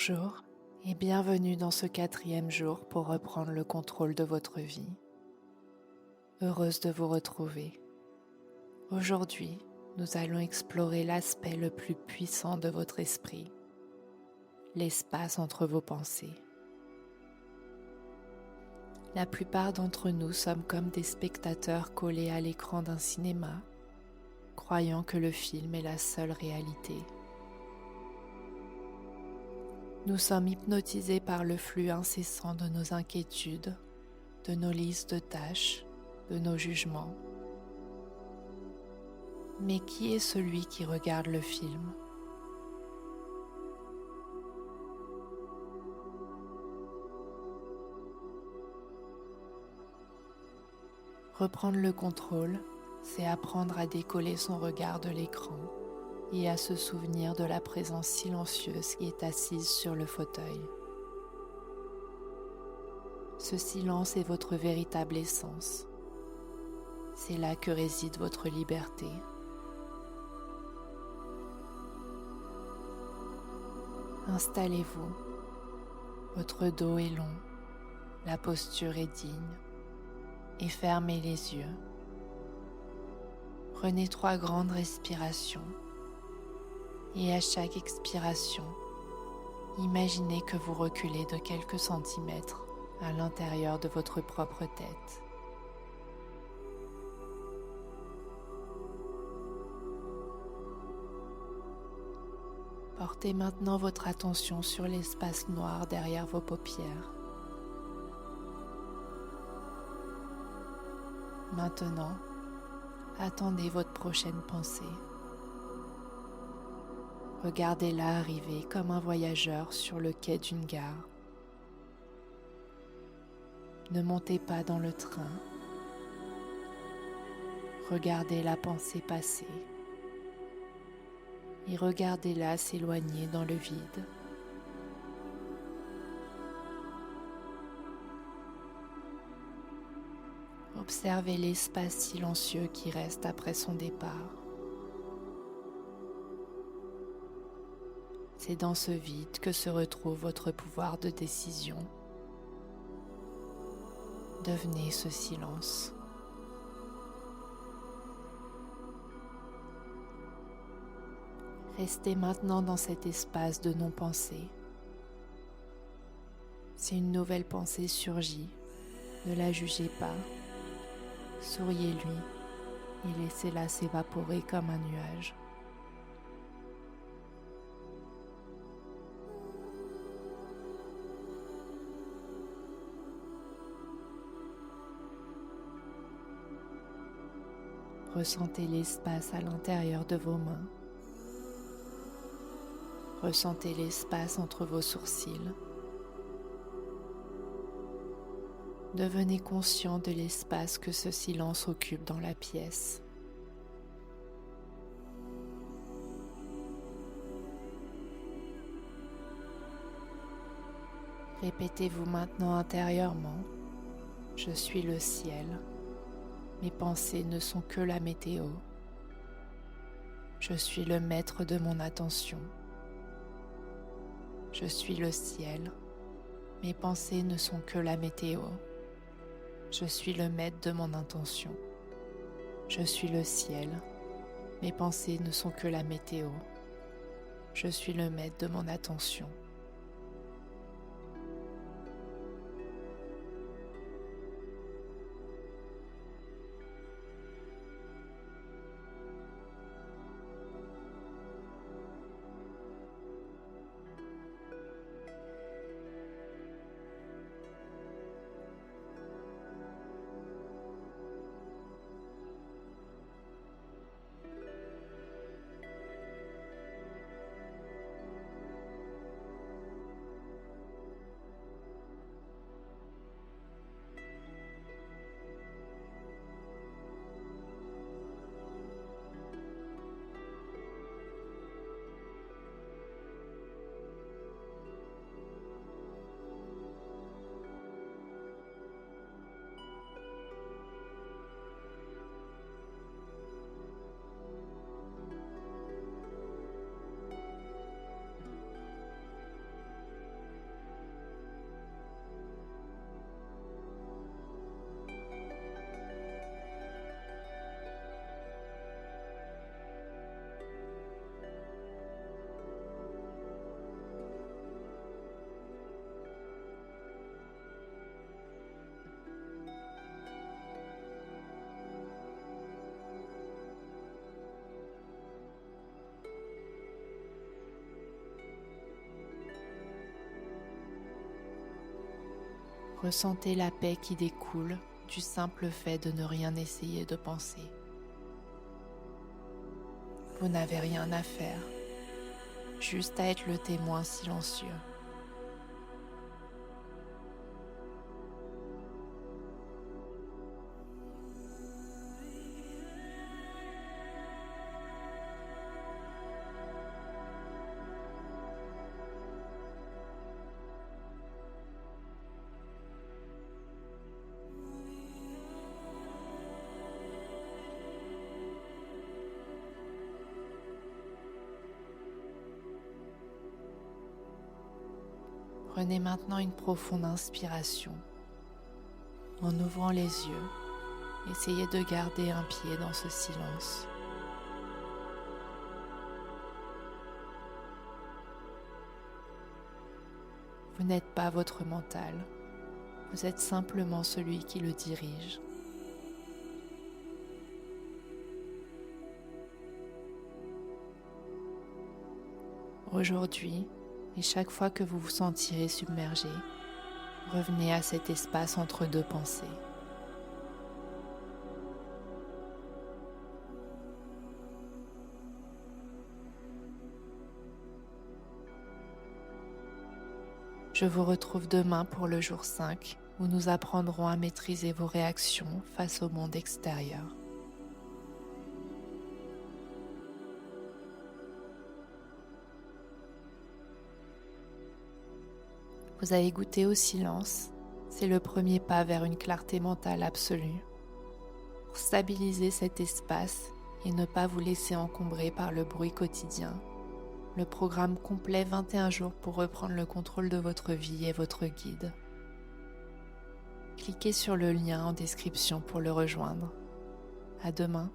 Bonjour et bienvenue dans ce 4e jour pour reprendre le contrôle de votre vie. Heureuse de vous retrouver. Aujourd'hui, nous allons explorer l'aspect le plus puissant de votre esprit, l'espace entre vos pensées. La plupart d'entre nous sommes comme des spectateurs collés à l'écran d'un cinéma, croyant que le film est la seule réalité. Nous sommes hypnotisés par le flux incessant de nos inquiétudes, de nos listes de tâches, de nos jugements. Mais qui est celui qui regarde le film? Reprendre le contrôle, c'est apprendre à décoller son regard de l'écran et à se souvenir de la présence silencieuse qui est assise sur le fauteuil. Ce silence est votre véritable essence. C'est là que réside votre liberté. Installez-vous. Votre dos est long, la posture est digne et fermez les yeux. Prenez 3 grandes respirations et à chaque expiration, imaginez que vous reculez de quelques centimètres à l'intérieur de votre propre tête. Portez maintenant votre attention sur l'espace noir derrière vos paupières. Maintenant, attendez votre prochaine pensée. Regardez-la arriver comme un voyageur sur le quai d'une gare. Ne montez pas dans le train. Regardez la pensée passer et regardez-la s'éloigner dans le vide. Observez l'espace silencieux qui reste après son départ. C'est dans ce vide que se retrouve votre pouvoir de décision. Devenez ce silence. Restez maintenant dans cet espace de non-pensée. Si une nouvelle pensée surgit, ne la jugez pas. Souriez-lui et laissez-la s'évaporer comme un nuage. Ressentez l'espace à l'intérieur de vos mains. Ressentez l'espace entre vos sourcils. Devenez conscient de l'espace que ce silence occupe dans la pièce. Répétez-vous maintenant intérieurement, je suis le ciel. Mes pensées ne sont que la météo. Je suis le maître de mon attention. Je suis le ciel. Mes pensées ne sont que la météo. Je suis le maître de mon intention. Je suis le ciel. Mes pensées ne sont que la météo. Je suis le maître de mon attention. Ressentez la paix qui découle du simple fait de ne rien essayer de penser. Vous n'avez rien à faire, juste à être le témoin silencieux. Prenez maintenant une profonde inspiration. En ouvrant les yeux, essayez de garder un pied dans ce silence. Vous n'êtes pas votre mental, vous êtes simplement celui qui le dirige. Aujourd'hui, et chaque fois que vous vous sentirez submergé, revenez à cet espace entre deux pensées. Je vous retrouve demain pour le jour 5, où nous apprendrons à maîtriser vos réactions face au monde extérieur. Vous avez goûté au silence, c'est le premier pas vers une clarté mentale absolue. Pour stabiliser cet espace et ne pas vous laisser encombrer par le bruit quotidien, le programme complet 21 jours pour reprendre le contrôle de votre vie est votre guide. Cliquez sur le lien en description pour le rejoindre. À demain.